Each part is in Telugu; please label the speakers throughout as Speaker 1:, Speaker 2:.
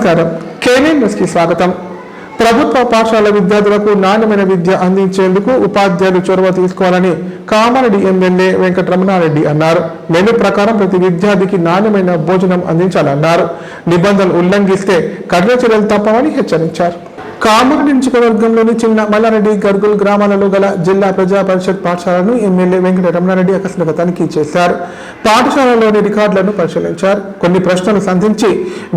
Speaker 1: నమస్కారం. కేఎన్ఎన్ న్యూస్ కి స్వాగతం. ప్రభుత్వ పాఠశాల విద్యార్థులకు నాణ్యమైన విద్య అందించేందుకు ఉపాధ్యాయులు చొరవ తీసుకోవాలని కామారెడ్డి ఎమ్మెల్యే వెంకటరమణారెడ్డి అన్నారు. మెను ప్రకారం ప్రతి విద్యార్థికి నాణ్యమైన భోజనం అందించాలన్నారు. నిబంధనలు ఉల్లంఘిస్తే కఠిన చర్యలు తప్పవని హెచ్చరించారు. కామారెడ్డి నియోజకవర్గంలోని చిన్న మల్లారెడ్డి గర్గుల్ గ్రామాలలో గల జిల్లా ప్రజా పరిషత్ పాఠశాలను ఎమ్మెల్యే వెంకటరమణారెడ్డి ఆకస్మిక తనిఖీ చేశారు. పాఠశాలలోని రికార్డులను పరిశీలించారు. కొన్ని ప్రశ్నలు సంధించి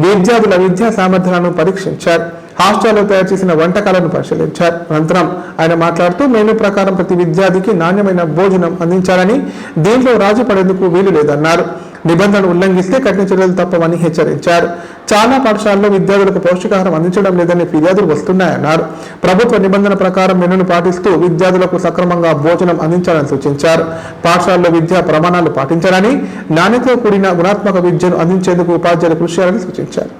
Speaker 1: విద్యార్థుల విద్యా సామర్థ్యాలను పరీక్షించారు. హాస్టల్లో తయారు చేసిన వంటకాలను పరిశీలించారు. అనంతరం ఆయన మాట్లాడుతూ మెనూ ప్రకారం ప్రతి విద్యార్థికి నాణ్యమైన భోజనం అందించాలని, దీంట్లో రాజీ పడేందుకు వీలు లేదన్నారు. నిబంధనలు ఉల్లంఘిస్తే కఠిన చర్యలు తప్పవని హెచ్చరించారు. చాలా పాఠశాలలో విద్యార్థులకు పౌష్టికాహారం అందించడం లేదని ఫిర్యాదులు వస్తున్నాయన్నారు. ప్రభుత్వ నిబంధన ప్రకారం మెనూను పాటిస్తూ విద్యార్థులకు సక్రమంగా భోజనం అందించాలని సూచించారు. పాఠశాలలో విద్యా ప్రమాణాలు పాటించాలని, నాణ్యతతో కూడిన గుణాత్మక విద్యను అందించేందుకు ఉపాధ్యాయులు కృషి చేయాలని సూచించారు.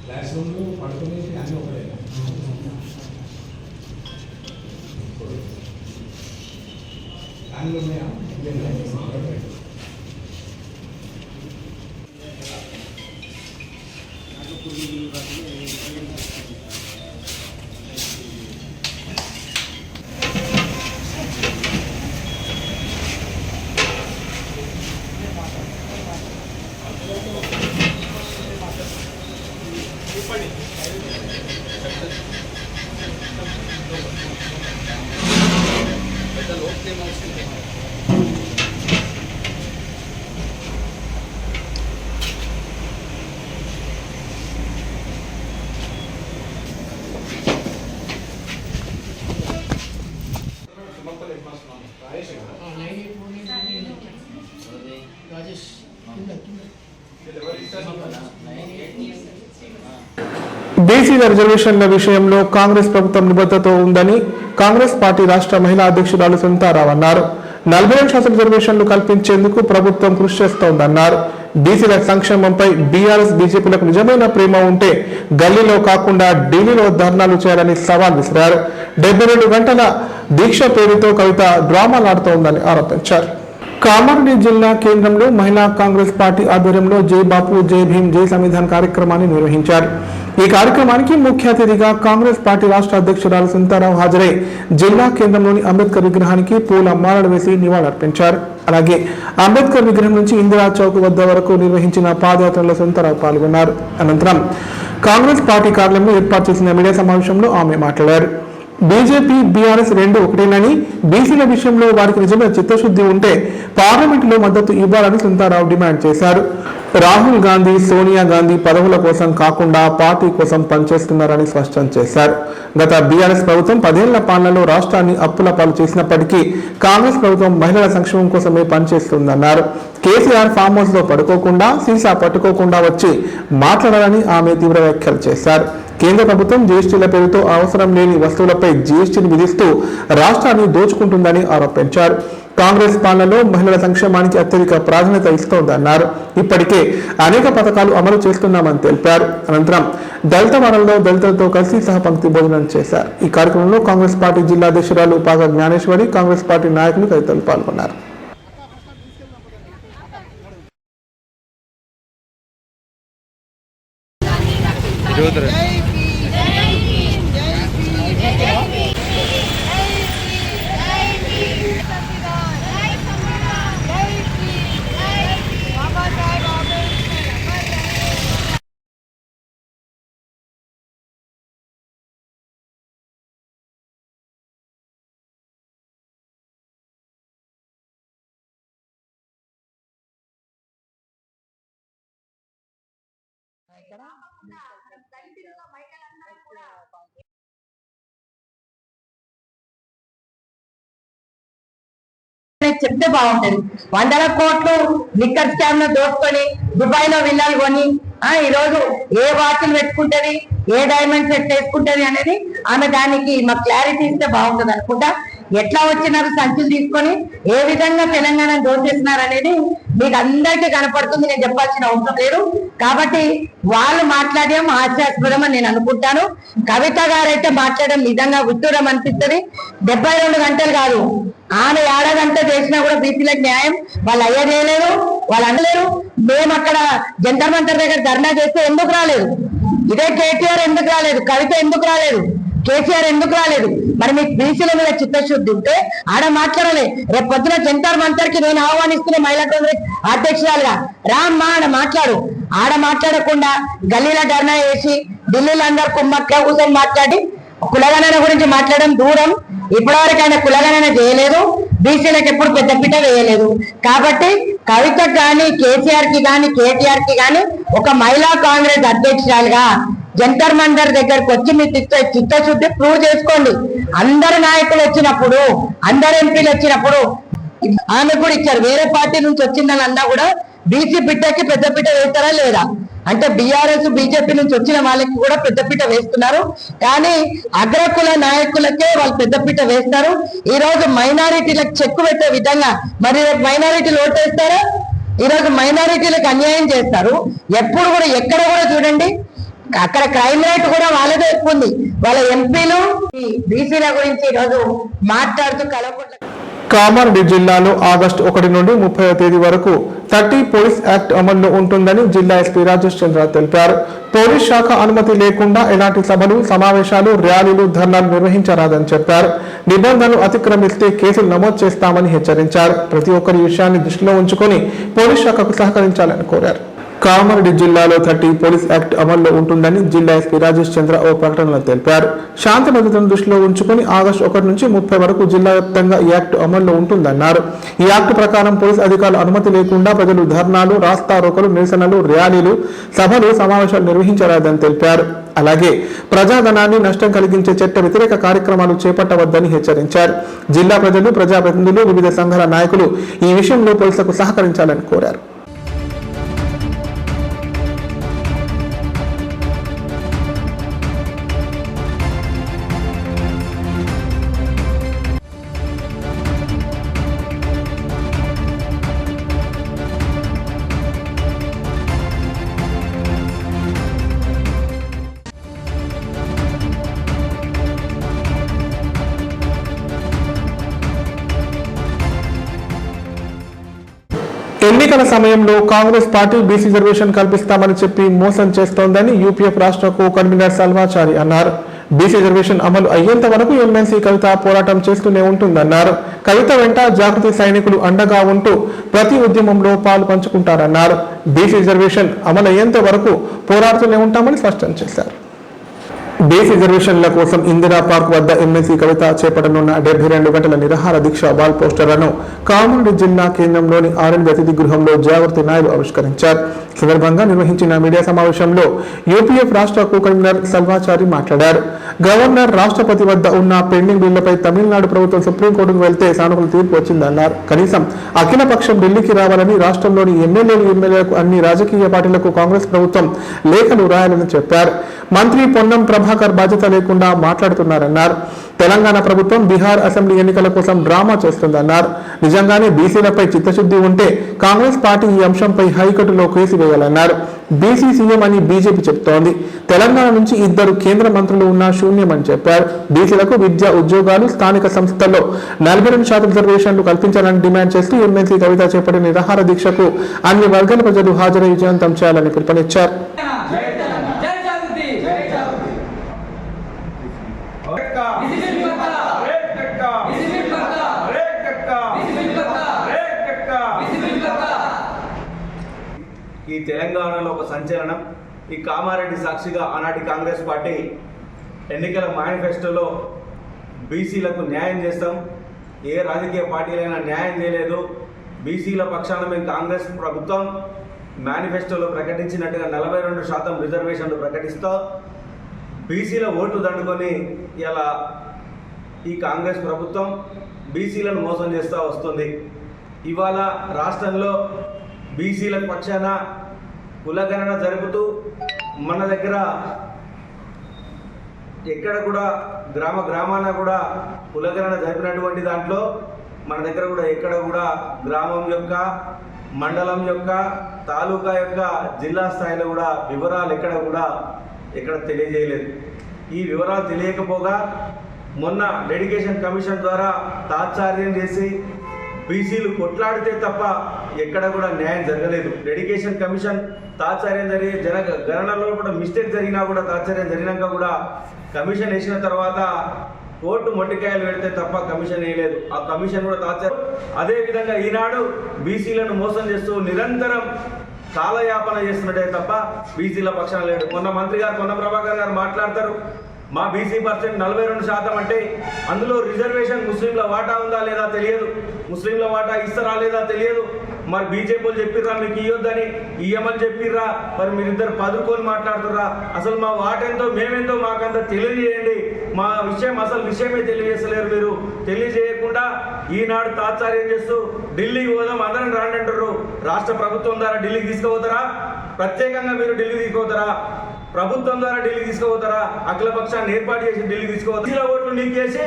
Speaker 2: క్లాస్ రూమ్లో పడుకునేసి అన్నీ ఒకటే ఫ్యాన్లు ఉన్నాయా?
Speaker 1: బీసీల రిజర్వేషన్ల విషయంలో కాంగ్రెస్ ప్రభుత్వం నిబద్ధతతో ఉందని కాంగ్రెస్ పార్టీ రాష్ట్ర మహిళా అధ్యక్షురాలు సునీతారావు అన్నారు. 40% రిజర్వేషన్లు కల్పించేందుకు ప్రభుత్వం కృషి చేస్తోందన్నారు. బీసీల సంక్షేమంపై బీఆర్ఎస్ బీజేపీలకు నిజమైన ప్రేమ ఉంటే గల్లీలో కాకుండా ఢిల్లీలో ధర్నాలు చేయాలని సవాల్ విసిరారు. 72 గంటల దీక్ష పేరుతో కవిత డ్రామాలాడుతోందని ఆరోపించారు. కామారెడ్డి జిల్లా కేంద్రంలో మహిళా కాంగ్రెస్ పార్టీ ఆధ్వర్యంలో జై బాపు జై భీమ్ జై సంవిధాన్ కార్యక్రమాన్ని నిర్వహించారు. ఈ కార్యక్రమానికి ముఖ్య అతిథిగా కాంగ్రెస్ పార్టీ రాష్ట్ర అధ్యక్షురాలు సునీతారావు హాజరై జిల్లా కేంద్రంలోని అంబేద్కర్ విగ్రహానికి పూల మాలలు వేసి నివాళులర్పించారు. అలాగే అంబేద్కర్ విగ్రహం నుంచి ఇందిరా చౌక్ వద్ద వరకు నిర్వహించిన పాదయాత్రలో సునీతారావు పాల్గొన్నారు. అనంతరం కాంగ్రెస్ పార్టీ కార్యాలయంలో ఏర్పాటు చేసిన మీడియా సమావేశంలో ఆమె మాట్లాడారు. బీజేపీ బీఆర్ఎస్ రెండు ఒకటేనని, బీసీల విషయంలో వారికి నిజమైన చిత్తశుద్ధి ఉంటే పార్లమెంటులో మద్దతు ఇవ్వాలని సునీతారావు డిమాండ్ చేశారు. రాహుల్ గాంధీ, సోనియా గాంధీ పదవుల కోసం కాకుండా పార్టీ కోసం పనిచేస్తున్నారని స్పష్టం చేశారు. గత బీఆర్ఎస్ ప్రభుత్వం 10 ఏళ్ల పాలనలో రాష్ట్రాన్ని అప్పుల పాలు చేసినప్పటికీ కాంగ్రెస్ ప్రభుత్వం మహిళల సంక్షేమం కోసమే పనిచేస్తుందన్నారు. కేసీఆర్ ఫామ్ హౌస్ లో పడుకోకుండా, సీసా పట్టుకోకుండా వచ్చి మాట్లాడాలని ఆమె తీవ్ర వ్యాఖ్యలు చేశారు. కేంద్ర ప్రభుత్వం జీఎస్టీల పేరుతో అవసరం లేని వస్తువులపై జీఎస్టీని విధిస్తూ రాష్ట్రాన్ని దోచుకుంటుందని ఆరోపించారు. కాంగ్రెస్ పాలనలో మహిళల సంక్షేమానికి అత్యధిక ప్రాధాన్యత ఇస్తోందన్నారు. ఇప్పటికే అనేక పథకాలు అమలు చేస్తున్నామని తెలిపారు. అనంతరం దళిత వనంలో దళితులతో కలిసి సహపంక్తి భోజనం చేశారు. ఈ కార్యక్రమంలో కాంగ్రెస్ పార్టీ జిల్లా అధ్యక్షురాలు పాగ జ్ఞానేశ్వరి, కాంగ్రెస్ పార్టీ నాయకులు తదితరులు పాల్గొన్నారు.
Speaker 3: చెప్తే బాగుంటది. 100 కోట్లు లిక్కర్ స్కామ్ లో దోచుకొని దుబాయ్ లో విల్లాలు కొని ఈ రోజు ఏ వాచ్లు పెట్టుకుంటది, ఏ డైమండ్ సెట్ వేసుకుంటది అనేది ఆమె దానికి మాకు క్లారిటీ ఇస్తే బాగుంటది అనుకుంటా. ఎట్లా వచ్చినారు సంచులు తీసుకొని, ఏ విధంగా తెలంగాణ దోచేస్తున్నారు అనేది మీకు అందరికీ కనపడుతుంది. నేను చెప్పాల్సిన అవసరం లేదు. కాబట్టి వాళ్ళు మాట్లాడడం హాస్యాస్పదం అని నేను అనుకుంటాను. కవిత గారైతే మాట్లాడడం నిజంగా విడ్డూరం అనిపిస్తుంది. 72 గంటలు కాదు, ఆమె 1 గంట చేసినా కూడా బీసీలకు న్యాయం వాళ్ళు అయ్యా చేయలేరు, వాళ్ళు అనలేరు. మేము అక్కడ జంతర్ మంతర్ దగ్గర ధర్నా చేస్తే ఎందుకు రాలేదు? ఇదే కేటీఆర్ ఎందుకు రాలేదు? కవిత ఎందుకు రాలేదు? కేసీఆర్ ఎందుకు రాలేదు? మరి మీకు బీసీల మీద చిత్తశుద్ధి ఉంటే ఆడ మాట్లాడలే. రేపు పొద్దున జంతర్ మంతర్ కి నేను ఆహ్వానిస్తున్న మహిళా కాంగ్రెస్ అధ్యక్షురాలుగా రామ్మా ఆడ మాట్లాడు. ఆడ మాట్లాడకుండా గల్లీలో ధర్నా చేసి ఢిల్లీలో అందరు కుమ్మక్క కూర్చొని మాట్లాడి కులగణన గురించి మాట్లాడడం దూరం. ఇప్పటివరకు ఆయన కులగణన చేయలేదు, బీసీలకు ఎప్పుడు పెద్దపీట వేయలేదు. కాబట్టి కవితకు కానీ కేసీఆర్ కి కానీ కేటీఆర్ కి కానీ ఒక మహిళా కాంగ్రెస్ అధ్యక్షురాలుగా జంతర్ మంతర్ దగ్గరకు వచ్చి మీ చిత్తశుద్ధి ప్రూవ్ చేసుకోండి. అందరు నాయకులు వచ్చినప్పుడు, అందరు ఎంపీలు వచ్చినప్పుడు ఆమె కూడా ఇచ్చారు. వేరే పార్టీ నుంచి వచ్చిందని అన్నా కూడా బీసీ బిడ్డకి పెద్దపీట వేస్తారా లేదా అంటే బీఆర్ఎస్ బీజేపీ నుంచి వచ్చిన వాళ్ళకి కూడా పెద్దపీట వేస్తున్నారు. కానీ అగ్రకుల నాయకులకే వాళ్ళు పెద్దపీట వేస్తారు. ఈ రోజు మైనారిటీలకు చెక్కు పెట్టే విధంగా మరి రేపు మైనారిటీలు ఓటేస్తారా? ఈ రోజు మైనారిటీలకు అన్యాయం చేస్తారు. ఎప్పుడు కూడా ఎక్కడ కూడా చూడండి అక్కడ క్రైమ్ రేట్ కూడా వాళ్ళదే ఎక్కువ ఉంది. వాళ్ళ ఎంపీలు ఈ బీసీల గురించి ఈరోజు మాట్లాడుతూ కలవకుండా.
Speaker 1: కామారెడ్డి జిల్లాలో ఆగస్టు 1 నుండి 30వ తేదీ వరకు 30 పోలీస్ యాక్ట్ అమల్లో ఉంటుందని జిల్లా ఎస్పీ రాజేష్ చంద్ర తెలిపారు. పోలీస్ శాఖ అనుమతి లేకుండా ఎలాంటి సభలు, సమావేశాలు, ర్యాలీలు, ధర్నాలు నిర్వహించరాదని చెప్పారు. నిబంధనలు అతిక్రమిస్తే కేసులు నమోదు చేస్తామని హెచ్చరించారు. ప్రతి ఒక్కరి విషయాన్ని దృష్టిలో ఉంచుకొని పోలీస్ శాఖకు సహకరించాలని కోరారు. కామారెడ్డి జిల్లాలో 30 పోలీస్ యాక్ట్ అమల్లో ఉంటుందని జిల్లా ఎస్పీ రాజేష్ చంద్ర ఓ ప్రకటనలో తెలిపారు. శాంతి భద్రతను దృష్టిలో ఉంచుకుని ఆగస్టు 1 నుంచి 30 వరకు జిల్లా వ్యాప్తంగా ఈ యాక్ట్ అమల్లో ఉంటుందన్నారు. ఈ యాక్ట్ ప్రకారం పోలీస్ అధికారుల అనుమతి లేకుండా ప్రజలు ధర్నాలు, రాస్తారోకలు, నిరసనలు, ర్యాలీలు, సభలు, సమావేశాలు నిర్వహించరాదని తెలిపారు. అలాగే ప్రజాధనాన్ని నష్టం కలిగించే చట్ట వ్యతిరేక కార్యక్రమాలు చేపట్టవద్దని హెచ్చరించారు. జిల్లా ప్రజలు, ప్రజాప్రతినిధులు, వివిధ సంఘాల నాయకులు ఈ విషయంలో పోలీసులకు సహకరించాలని కోరారు. ఎన్నికల సమయంలో కాంగ్రెస్ పార్టీ బీసీ రిజర్వేషన్ కల్పిస్తామని చెప్పి మోసం చేస్తోందని యూపీఎఫ్ రాష్ట్ర కో కన్వీనర్ సల్వాచారి అన్నారు. బీసీ రిజర్వేషన్ అమలు అయ్యేంత వరకు ఎమ్మెల్సీ కవిత పోరాటం చేస్తూనే ఉంటుందన్నారు. కవిత వెంట జాగృతి సైనికులు అండగా ఉంటూ ప్రతి ఉద్యమంలో పాలు పంచుకుంటారన్నారు. బీసీ రిజర్వేషన్ అమలు అయ్యేంత వరకు పోరాడుతూనే ఉంటామని స్పష్టం చేశారు. బీసీ రిజర్వేషన్ల కోసం ఇందిరా పార్క్ వద్ద ఎమ్మెల్సీ కవిత చేపట్టనున్న 72 గంటల నిరాహార దీక్ష వాల్ పోస్టర్లను కామారెడ్డి జిల్లా కేంద్రంలోని ఆర్ఎన్ అతిథి గృహంలో జాగృతి నాయుడు ఆవిష్కరించారు. సందర్భంగా నిర్వహించిన మీడియా సమావేశంలో యూపీఎఫ్ రాష్ట్ర కో కన్వీనర్ సల్వాచారి మాట్లాడారు. గవర్నర్, రాష్ట్రపతి వద్ద ఉన్న పెండింగ్ బిల్లుపై తమిళనాడు ప్రభుత్వం సుప్రీంకోర్టుకు వెళ్తే సానుకూల తీర్పు వచ్చిందన్నారు. కనీసం అఖిల పక్షం ఢిల్లీకి రావాలని రాష్ట్రంలోని ఎమ్మెల్యేలకు అన్ని రాజకీయ పార్టీలకు కాంగ్రెస్ ప్రభుత్వం లేఖలు రాయాలని చెప్పారు. మంత్రి పొన్నం ప్రభాకర్ బాధ్యత లేకుండా మాట్లాడుతున్నారన్నారు. తెలంగాణ ప్రభుత్వం బీహార్ అసెంబ్లీ ఎన్నికల కోసం డ్రామా చేస్తుందన్నారు. నిజంగానే బీసీలపై చిత్తశుద్ధి ఉంటే కాంగ్రెస్ పార్టీ ఈ అంశంపై హైకోర్టులో కేసు వేయాలన్నారు. బీసీ సీఎం అని బీజేపీ చెబుతోంది. తెలంగాణ నుంచి 2 కేంద్ర మంత్రులు ఉన్నా శూన్యమని చెప్పారు. బీసీలకు విద్య, ఉద్యోగాలు, స్థానిక సంస్థల్లో 42% రిజర్వేషన్లు కల్పించాలని డిమాండ్ చేస్తూ ఎమ్మెల్సీ కవిత చేపట్టిన నిరాహార దీక్షకు అన్ని వర్గాల ప్రజలు హాజరై విజయవంతం చేయాలని పిలుపునిచ్చారు.
Speaker 4: ఈ తెలంగాణలో ఒక సంచలనం. ఈ కామారెడ్డి సాక్షిగా ఆనాటి కాంగ్రెస్ పార్టీ ఎన్నికల మేనిఫెస్టోలో బీసీలకు న్యాయం చేస్తాం, ఏ రాజకీయ పార్టీలైనా న్యాయం చేయలేదు, బీసీల పక్షాన మేము కాంగ్రెస్ ప్రభుత్వం మేనిఫెస్టోలో ప్రకటించినట్టుగా 42% రిజర్వేషన్లు ప్రకటిస్తూ బీసీల ఓట్లు దండుకొని ఇలా ఈ కాంగ్రెస్ ప్రభుత్వం బీసీలను మోసం చేస్తూ వస్తుంది. ఇవాళ రాష్ట్రంలో బీసీల పక్షాన కులగణన జరుపుతూ మన దగ్గర ఎక్కడ కూడా గ్రామాన కూడా కులగణన జరిపినటువంటి దాంట్లో మన దగ్గర కూడా ఎక్కడ కూడా గ్రామం యొక్క, మండలం యొక్క, తాలూకా యొక్క, జిల్లా స్థాయిలో కూడా వివరాలు ఎక్కడ తెలియజేయలేదు. ఈ వివరాలు తెలియకపోగా మొన్న డెడికేషన్ కమిషన్ ద్వారా తాత్సార్యం చేసి బీసీలు కొట్లాడితే తప్ప ఎక్కడ కూడా న్యాయం జరగలేదు. డెడికేషన్ కమిషన్ తాత్సార్యం జరిగి గణనలో కూడా మిస్టేక్ జరిగినా కూడా తాత్సార్యం జరిగినాక కూడా కమిషన్ వేసిన తర్వాత కోర్టు మొట్టికాయలు పెడితే తప్ప కమిషన్ వేయలేదు. ఆ కమిషన్ కూడా తాత్సార్యం. అదేవిధంగా ఈనాడు బీసీలను మోసం చేస్తూ నిరంతరం కాలయాపన చేస్తున్నట్టే తప్ప బీసీల పక్షాన లేడు. మొన్న మంత్రి గారు పొన్న ప్రభాకర్ గారు మాట్లాడతారు, మా బీసీ పర్సెంట్ 42% అంటే అందులో రిజర్వేషన్ ముస్లింల వాటా ఉందా లేదా తెలియదు, ముస్లింల వాటా ఇస్తారా లేదా తెలియదు. మరి బీజేపీ వాళ్ళు చెప్పిర్రా మీకు ఇవ్వద్దని, ఇయ్యమని చెప్పిర్రా, మరి మీరిద్దరు పదుకొని మాట్లాడుతుర్రా? అసలు మా వాటెంతో మేమెంతో మాకంత తెలియజేయండి. మా అసలు విషయమే తెలియజేస్తలేరు. మీరు తెలియజేయకుండా ఈనాడు తాత్సార్యం చేస్తూ ఢిల్లీకి పోదాం అందరం రాండి అంటారు. రాష్ట్ర ప్రభుత్వం ద్వారా ఢిల్లీకి తీసుకుపోతారా? ప్రత్యేకంగా మీరు ఢిల్లీ తీసుకుపోతారా? ప్రభుత్వం ద్వారా ఢిల్లీ తీసుకుపోతారా? అఖిలపక్షాన్ని ఏర్పాటు చేసి ఢిల్లీ తీసుకుపోతారా? ఓట్లు నీకేసి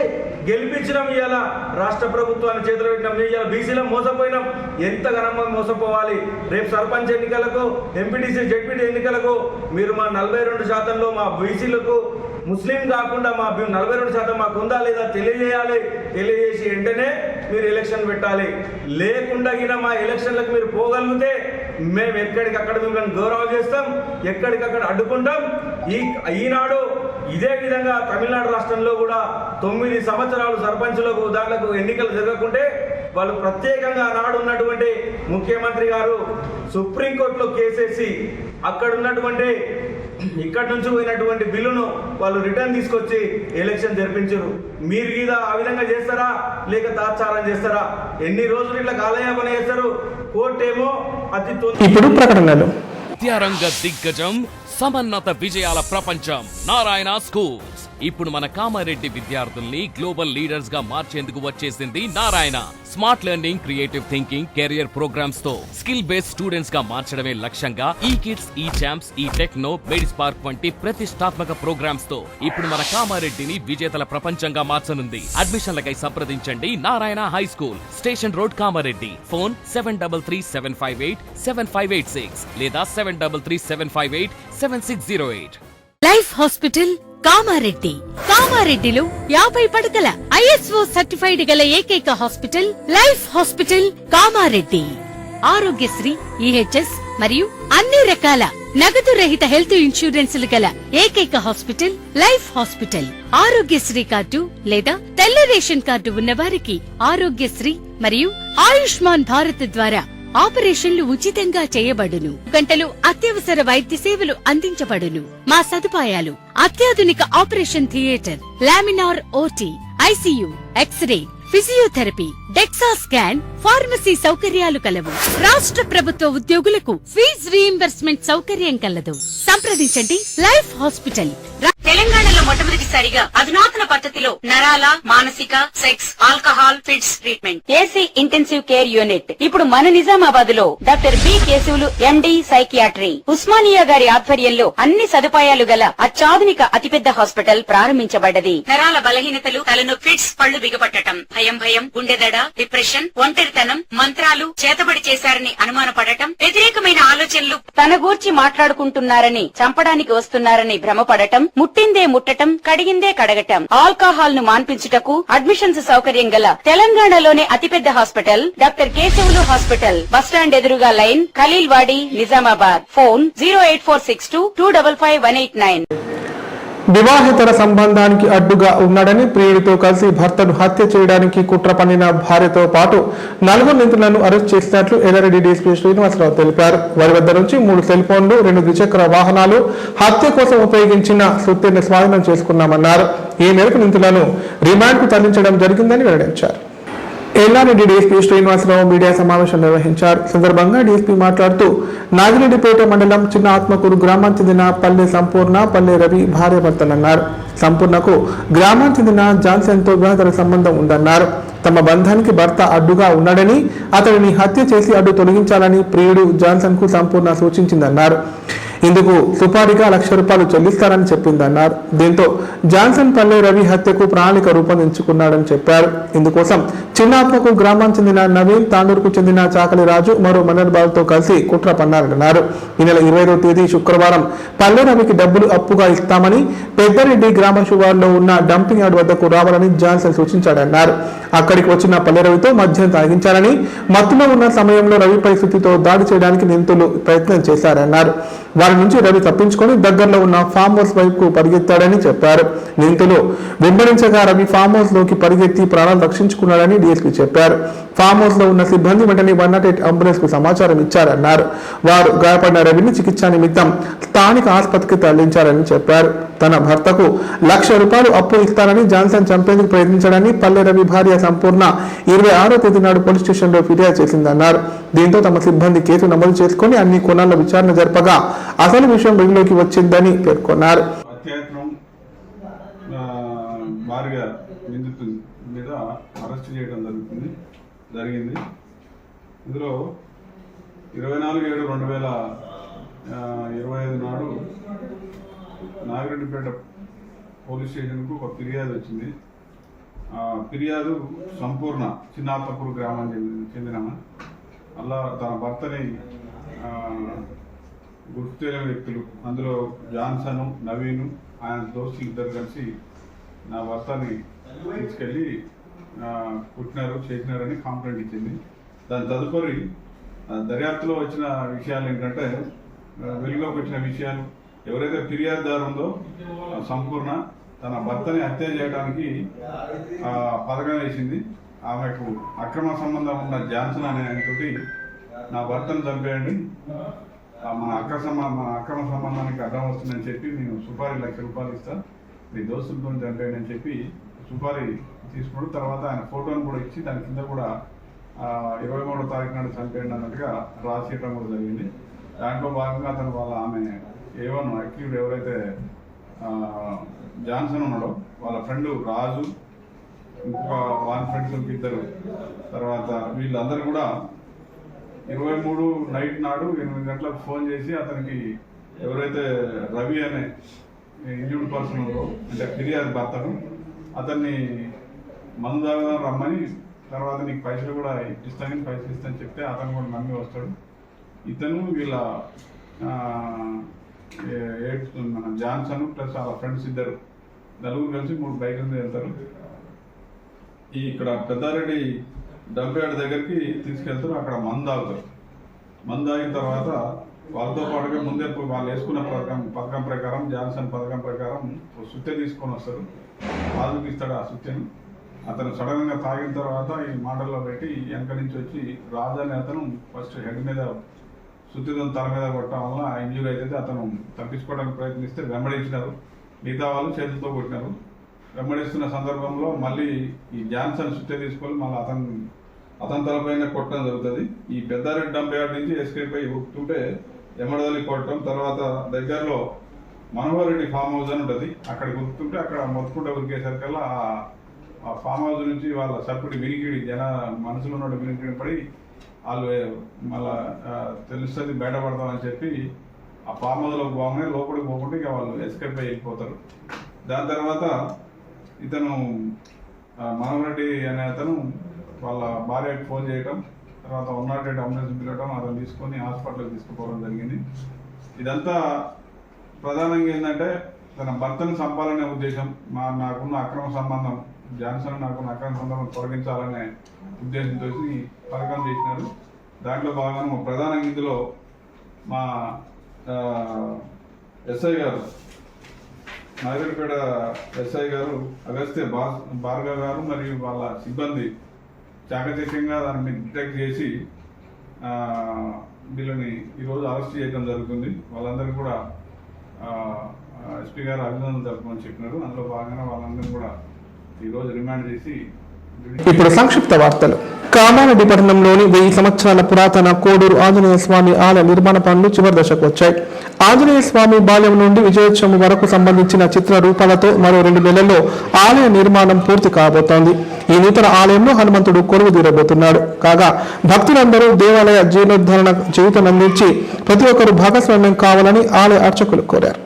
Speaker 4: గెలిపించడం ఇవాళ రాష్ట్ర ప్రభుత్వాన్ని చేతులు పెట్టినాం. ఇవాళ బీసీలో మోసపోయినాం. ఎంత ఘనంగా మోసపోవాలి? రేపు సర్పంచ్ ఎన్నికలకు, ఎంపీటీసీ, జెడ్పీటీ ఎన్నికలకు మీరు మా 42%లో మా బీసీలకు ముస్లిం కాకుండా మా 42% మాకు ఉందా లేదా తెలియజేయాలి. తెలియజేసి వెంటనే మీరు ఎలక్షన్ పెట్టాలి. లేకుండా మా ఎలక్షన్లకు మీరు పోగలిగితే మేము ఎక్కడికక్కడ మిమ్మల్ని గౌరవం చేస్తాం, ఎక్కడికక్కడ అడ్డుకుంటాం. ఈనాడు ఇదే విధంగా తమిళనాడు రాష్ట్రంలో కూడా 9 సంవత్సరాలు సర్పంచులకు దాంట్లో ఎన్నికలు జరగకుంటే వాళ్ళు ప్రత్యేకంగా నాడు ఉన్నటువంటి ముఖ్యమంత్రి గారు సుప్రీంకోర్టులో కేసేసి అక్కడ ఉన్నటువంటి ఇక్కడ నుంచి పోయినటువంటి బిల్లును వాళ్ళు రిటర్న్ తీసుకొచ్చి ఎలక్షన్ జరిపించారు. మీరు మీద ఆ విధంగా చేస్తారా లేక తాత్సారం చేస్తారా? ఎన్ని రోజులు ఇట్లా కాలయాపన చేస్తారు? కోర్టు ఏమో అతి
Speaker 1: ఇప్పుడు ప్రకటనలు.
Speaker 5: విద్యారంగ దిగ్గజం, సమన్నత విజయాల ప్రపంచం నారాయణ స్కూల్స్. ఇప్పుడు మన కామారెడ్డి విద్యార్థుల్ని గ్లోబల్ లీడర్స్ గా మార్చేందుకు వచ్చేసింది Narayana. Smart learning, creative thinking, career programmes తో స్కిల్ బేస్డ్ స్టూడెంట్స్ గా మార్చడమే లక్ష్యంగా ఈ కిడ్స్, ఈ ఛాంప్స్, ఈ టెక్నో, మెడిస్పార్క్ వంటి ప్రతిష్టాత్మక ప్రోగ్రామ్స్ తో ఇప్పుడు మన కామారెడ్డిని విజేతల ప్రపంచంగా మార్చనుంది. అడ్మిషన్లకై సంప్రదించండి Narayana high school, station road, Kamareddy. Phone 7337587586 లేదా 7337587608.
Speaker 6: Life hospital Kamareddy. కామారెడ్డిలో 50 పడకల ISO సర్టిఫైడ్ గల ఏకైక hospital life hospital Kamareddy. Aarogyasri, EHS మరియు అన్ని రకాల నగదు రహిత హెల్త్ ఇన్సూరెన్సులు గల ఏకైక hospital life hospital. Aarogyasri card లేదా తెల్ల రేషన్ కార్డు ఉన్నవారికి ఆరోగ్యశ్రీ మరియు ఆయుష్మాన్ భారత్ ద్వారా ఆపరేషన్లు ఉచితంగా చేయబడును. గంటలు అత్యవసర వైద్య సేవలు అందించబడును. మా సదుపాయాలు: అత్యాధునిక operation theatre, laminar OT, ICU, x-ray, physiotherapy, DEXA scan, pharmacy సౌకర్యాలు కలవు. రాష్ట్ర ప్రభుత్వ ఉద్యోగులకు ఫీజు రీయింబర్స్మెంట్ సౌకర్యం కలదు. సంప్రదించండి లైఫ్ హాస్పిటల్. తెలంగాణలో మొట్టమొదటిసారిగా అధునాతన పద్ధతిలో నరాల, మానసిక, sex, alcohol, fits treatment, AC intensive care unit ఇప్పుడు మన నిజామాబాద్ లో doctor B Keshavulu MD psychiatry, Osmania గారి ఆధ్వర్యంలో అన్ని సదుపాయాలు గల అత్యాధునిక అతిపెద్ద హాస్పిటల్ ప్రారంభించబడ్డది. నరాల బలహీనతలు, తలనొప్పి, ఫిట్స్, పళ్లు బిగపట్టడం, భయం, గుండెదడ, డిప్రెషన్, ఒంటరితనం, మంత్రాలు చేతబడి చేశారని అనుమానపడటం, వ్యతిరేకమైన ఆలోచనలు, తన గూర్చి మాట్లాడుకుంటున్నారని, చంపడానికి వస్తున్నారని భ్రమపడటం, ముట్టిందే ముట్టటం, కడిగిందే కడగటం, ఆల్కహాల్ ను మాన్పించుటకు అడ్మిషన్స్ సౌకర్యం గల తెలంగాణలోనే అతిపెద్ద hospital doctor Keshavulu hospital. Bus stand ఎదురుగా లైన్, ఖలీల్వాడి, నిజామాబాద్. ఫోన్ 08462255189.
Speaker 1: వివాహేతర సంబంధానికి అడ్డుగా ఉన్నాడని ప్రియుడితో కలిసి భర్తను హత్య చేయడానికి కుట్ర పన్నిన భార్యతో పాటు 4 నిందితులను అరెస్ట్ చేసినట్లు ఎల్లారెడ్డి డీఎస్పీ శ్రీనివాసరావు తెలిపారు. వారి వద్ద నుంచి 3 సెల్ ఫోన్లు, 2 ద్విచక్ర వాహనాలు, హత్య కోసం ఉపయోగించిన సుత్తిని స్వాధీనం చేసుకున్నామన్నారు. ఈ మేరకు నిందితులను రిమాండ్కు తరలించడం జరిగిందని వెల్లడించారు. ఎల్లారెడ్డి డీఎస్పీ శ్రీనివాసరావు మీడియా సమావేశం నిర్వహించారు. సందర్భంగా డీఎస్పీ మాట్లాడుతూ నాగిరెడ్డిపేట మండలం చిన్న ఆత్మకూరు గ్రామానికి చెందిన పల్లె సంపూర్ణ, పల్లె రవి భార్యాభర్తలన్నారు. సంపూర్ణకు గ్రామానికి చెందిన జాన్సన్తో వివాహేతర సంబంధం ఉందన్నారు. తమ బంధానికి భర్త అడ్డుగా ఉన్నాడని, అతడిని హత్య చేసి అడ్డు తొలగించాలని ప్రియుడు జాన్సన్ కు సంపూర్ణ సూచించిందన్నారు. ఇందుకు సుపారీగా ₹1,00,000 చెల్లిస్తారని చెప్పిందన్నారు. దీంతో జాన్సన్ పల్లె రవి హత్యకు ప్రణాళిక రూపొందించుకున్నాడని చెప్పారు. ఇందుకోసం చిన్నాత్మకు గ్రామానికి చెందిన నవీన్, తాండూరుకు చెందిన చాకలి రాజు, మరో మనర్బాబుతో కలిసి కుట్ర పన్నారన్నారు. ఈ నెల 25వ తేదీ శుక్రవారం పల్లె రవికి డబ్బులు అప్పుగా ఇస్తామని పెద్దరెడ్డి గ్రామ శివారులో ఉన్న డంపింగ్ యార్డ్ వద్దకు రావాలని జాన్సన్ సూచించాడన్నారు. అక్కడికి వచ్చిన పల్లె రవితో మద్యం తాగించారని, మత్తులో ఉన్న సమయంలో రవి పరిస్థితితో దాడి చేయడానికి నిందితులు ప్రయత్నం చేశారన్నారు. వారి నుంచి రవి తప్పించుకొని దగ్గరలో ఉన్న ఫామ్ హౌస్ వైపు పరిగెత్తాడని చెప్పారు. నిందితులు వెంబడించగా రవి ఫామ్ హౌస్ లోకి పరిగెత్తి ప్రాణాలు రక్షించుకున్నాడని డీఎస్పీ చెప్పారు. ఫామ్ హౌస్ లో ఉన్న సిబ్బంది వెంటనే 108 అంబులెన్స్ కు సమాచారం ఇచ్చారన్నారు. వారు గాయపడిన రవిని చికిత్స నిమిత్తం స్థానిక ఆసుపత్రికి తరలించారని చెప్పారు. తన భర్తకు ₹1,00,000 అప్పు ఇస్తానని జాన్సన్ చంపేందుకు ప్రయత్నించాడని పల్లె రవి భార్య సంపూర్ణ 26వ తేదీ నాడు పోలీస్ స్టేషన్లో ఫిర్యాదు చేసిందన్నారు. దీంతో తమ సిబ్బంది కేసు నమోదు చేసుకుని అన్ని కోణాల్లో విచారణ జరపగా అసలు విషయం వెలుగులోకి వచ్చిందని పేర్కొన్నారు.
Speaker 7: భారీగా నిందితుల మీద అరెస్ట్ చేయడం జరిగింది. ఇందులో 24/7/2025 నాడు నాగిరెడ్డిపేట పోలీస్ స్టేషన్కు ఒక ఫిర్యాదు వచ్చింది. ఆ ఫిర్యాదు సంపూర్ణ చిన్నాత్మకూరు గ్రామానికి చెందిన అలా తన భర్తని గుర్తు తెలియని వ్యక్తులు, అందులో జాన్సన్, నవీన్, ఆయన దోస్తులు ఇద్దరు కలిసి నా భర్తని తీసుకెళ్ళి కుట్టినారు, చేసినారని కంప్లైంట్ ఇచ్చింది. దాని తదుపరి దర్యాప్తులో వచ్చిన విషయాలు ఏంటంటే, వెలుగులోకి వచ్చిన విషయాలు, ఎవరైతే ఫిర్యాదుదారు ఉందో సంపూర్ణ తన భర్తని హత్య చేయడానికి పథకం వేసింది. ఆమెకు అక్రమ సంబంధం ఉన్న జాన్సన్ అనే ఆయనతోటి నా భర్తను చంపేయండి, మన అక్రమ సంబంధానికి అడ్డం వస్తుందని చెప్పి నేను సుపారీ ₹1,00,000 ఇస్తాను, మీ దోస్తులతో చంపేయండి అని చెప్పి సుపారీ తీసుకున్నాడు. తర్వాత ఆయన ఫోటోను కూడా ఇచ్చి దాని కింద కూడా 23వ తారీఖు నాడు చంపేయండి అన్నట్టుగా రాసేయడం కూడా జరిగింది. దాంట్లో భాగంగా అతను ఆమె అక్యూడ్ ఎవరైతే జాన్సన్ ఉన్నాడో వాళ్ళ ఫ్రెండ్ రాజు, ఇంకొక వాళ్ళ ఫ్రెండ్స్ ఇద్దరు, తర్వాత వీళ్ళందరూ కూడా 23 నైట్ నాడు 8 గంటలకు ఫోన్ చేసి అతనికి ఎవరైతే రవి అనే ఇంజూర్డ్ పర్సన్ ఉందో, అంటే ఫిర్యాదు భర్తను, అతన్ని మందు తాగదాం రమ్మని, తర్వాత నీకు పైసలు కూడా ఇస్తానని పైసలు ఇస్తానని చెప్తే అతను కూడా నమ్మి వస్తాడు. ఇతను వీళ్ళ మన జాన్సన్ ప్లస్ వాళ్ళ ఫ్రెండ్స్ ఇద్దరు నలుగురు కలిసి 3 బైకుల మీద వెళ్తారు. ఇక్కడ పెద్దారెడ్డి డంపయార్డ్ దగ్గరికి తీసుకెళ్తారు. అక్కడ మందు తాగుతారు. మందు తాగిన తర్వాత వాళ్ళతో పాటుగా ముందే వాళ్ళు వేసుకున్న పథకం ప్రకారం, జాన్సన్ పథకం ప్రకారం సుత్తె తీసుకొని వస్తారు. వాళ్ళకి ఇస్తాడు ఆ సుత్తెను. అతను సడన్ గా తాగిన తర్వాత ఈ మాటల్లో పెట్టి వెనక నుంచి వచ్చి రాజు అనే అతను ఫస్ట్ హెడ్ మీద సుత్తితో తల మీద కొట్టడం వల్ల ఇంజూరీ అయితే అతను తప్పించుకోవడానికి ప్రయత్నిస్తే వెంబడించినారు. మిగతా వాళ్ళు చేతులతో కొట్టినారు. వెంబడిస్తున్న సందర్భంలో మళ్ళీ ఈ జాన్సన్ సుత్తె తీసుకొని మళ్ళీ అతని తలపైన కొట్టడం జరుగుతుంది. ఈ పెద్దారెడ్డి డంపయార్డ్ నుంచి ఎస్కేప్ అయి ఉరుకుతుంటే ఎమ్మడదల్లి కొట్టడం, తర్వాత దగ్గరలో మనోహర్ రెడ్డి ఫామ్ హౌస్ అని ఉంటుంది, అక్కడికి ఉరుకుతుంటే అక్కడ మొత్తుకుంటే ఉరికేసరికల్లా ఆ ఫామ్ హౌస్ నుంచి వాళ్ళ సర్పుడి వినికిడి మనసులో ఉన్న వినికిడి పడి వాళ్ళు మళ్ళా తెలుస్తుంది బయటపడతామని చెప్పి ఆ ఫామ్ హౌస్లోకి పోగానే లోపలికి పోకుండా ఇక వాళ్ళు ఎస్కేప్ అయి వెళ్ళిపోతారు. దాని తర్వాత ఇతను మనోహర్ రెడ్డి అనే అతను వాళ్ళ భార్యకి ఫోన్ చేయటం, తర్వాత 108 అంబులెన్స్ పిలవటం, అతను తీసుకొని హాస్పిటల్కి తీసుకుపోవడం జరిగింది. ఇదంతా ప్రధానంగా ఏంటంటే తన భర్తను చంపాలనే ఉద్దేశం, నాకున్న అక్రమ సంబంధం, జాన్సన్ నాకున్న అక్రమ సంబంధం తొలగించాలనే ఉద్దేశంతో పథకం చేసినారు. దాంట్లో భాగంగా ప్రధానంగా ఇందులో మా ఎస్ఐ గారు, నాగిరెడ్డిపేట ఎస్ఐ గారు అగస్త్య భార్గవ్ గారు మరియు వాళ్ళ సిబ్బంది చాకచక్యంగా దాన్ని డిటెక్ట్ చేసి వీళ్ళని ఈరోజు అరెస్ట్ చేయడం జరుగుతుంది. వాళ్ళందరికీ కూడా ఎస్పీ గారు అభినందనలు జరపమని చెప్పినారు. అందులో భాగంగా వాళ్ళందరినీ కూడా ఈరోజు రిమాండ్ చేసి.
Speaker 1: ఇప్పుడు సంక్షిప్త వార్తలు. కామారెడ్డి పట్టణంలోని 1000 సంవత్సరాల పురాతన కోడూరు ఆంజనేయ స్వామి ఆలయ నిర్మాణ పనులు చివరి దశకు వచ్చాయి. ఆంజనేయ స్వామి బాల్యం నుండి విజయోత్సవం వరకు సంబంధించిన చిత్ర రూపాలతో మరో 2 నెలల్లో ఆలయ నిర్మాణం పూర్తి కాబోతోంది. ఈ నూతన ఆలయంలో హనుమంతుడు కొలువు తీరబోతున్నాడు. కాగా భక్తులందరూ దేవాలయ జీర్ణోద్ధరణ జీవితం అందించి ప్రతి ఒక్కరూ భాగస్వామ్యం కావాలని ఆలయ అర్చకులు కోరారు.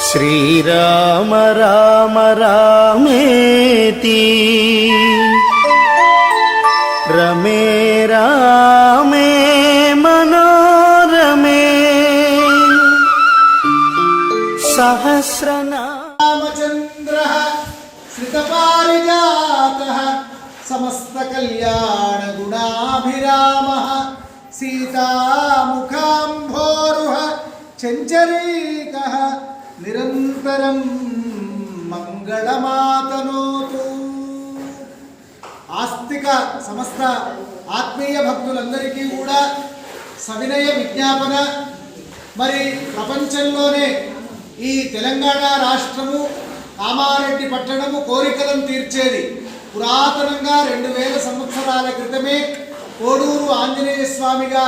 Speaker 8: శ్రీరామ రామ రామేతి రమే రామే మనోరమే
Speaker 9: రామచంద్రః శ్రితపారిజాతః సమస్తకల్యాణగుణాభిరామः సీతాముఖాంభోరుహ చంచరీకः నిరంతరం మంగళమాతనోతు. ఆస్తిక సమస్త ఆత్మీయ భక్తులందరికీ కూడా సవినయ విజ్ఞాపన. మరి ప్రపంచంలోనే ఈ తెలంగాణ రాష్ట్రము కామారెడ్డి పట్టణము కోరికలను తీర్చేది. పురాతనంగా 2000 సంవత్సరాల క్రితమే కోడూరు ఆంజనేయ స్వామిగా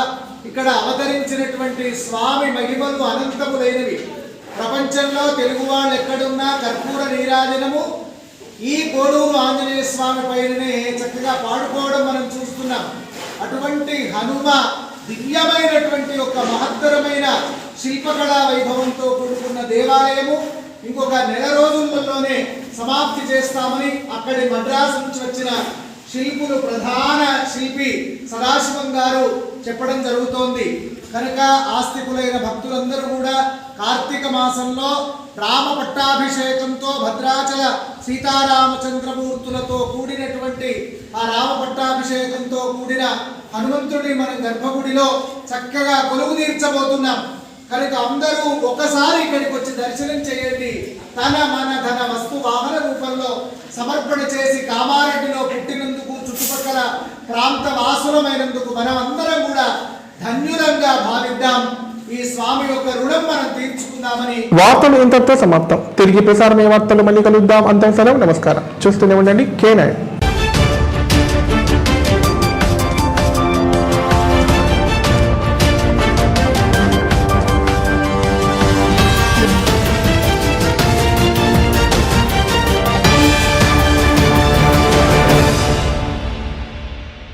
Speaker 9: ఇక్కడ అవతరించినటువంటి స్వామి మహిమలు అనంతములైనవి. ప్రపంచంలో తెలుగు వాళ్ళు ఎక్కడున్నా కర్పూర నీరాజనము ఈ కోడూరు ఆంజనేయ స్వామి పైననే చక్కగా పాడుకోవడం మనం చూస్తున్నాం. అటువంటి హనుమ దివ్యమైనటువంటి ఒక మహత్తరమైన శిల్పకళా వైభవంతో కూడుకున్న దేవాలయము ఇంకొక నెల రోజుల్లోనే సమాప్తి చేస్తామని అక్కడి మద్రాసు నుంచి వచ్చిన శిల్పులు ప్రధాన శిల్పి సదాశివం గారు చెప్పడం జరుగుతోంది. కనుక ఆస్తికులైన భక్తులందరూ కూడా కార్తీక మాసంలో రామ పట్టాభిషేకంతో భద్రాచల సీతారామచంద్రమూర్తులతో కూడినటువంటి ఆ రామ పట్టాభిషేకంతో కూడిన హనుమంతుడిని మనం గర్భగుడిలో చక్కగా కొలువు తీర్చబోతున్నాం. కనుక అందరూ ఒకసారి ఇక్కడికి వచ్చి దర్శనం చేయండి. తన మన ధన వస్తు వాహన రూపంలో సమర్పణ చేసి కామారెడ్డిలో పుట్టినందుకు చుట్టుపక్కల ప్రాంత వాసులమైనందుకు మనం అందరం కూడా ధన్యులంగా భావిద్దాం. ఈ స్వామి యొక్క రుణం మనం తీర్చుకుందామని.
Speaker 1: వార్తలు ఇంతటితో సమాప్తం. తిరిగి ప్రసారమయ్యే వార్తలు మళ్ళీ కలుద్దాం. అంతం సెలవు. నమస్కారం. చూస్తూనే ఉండండి K9.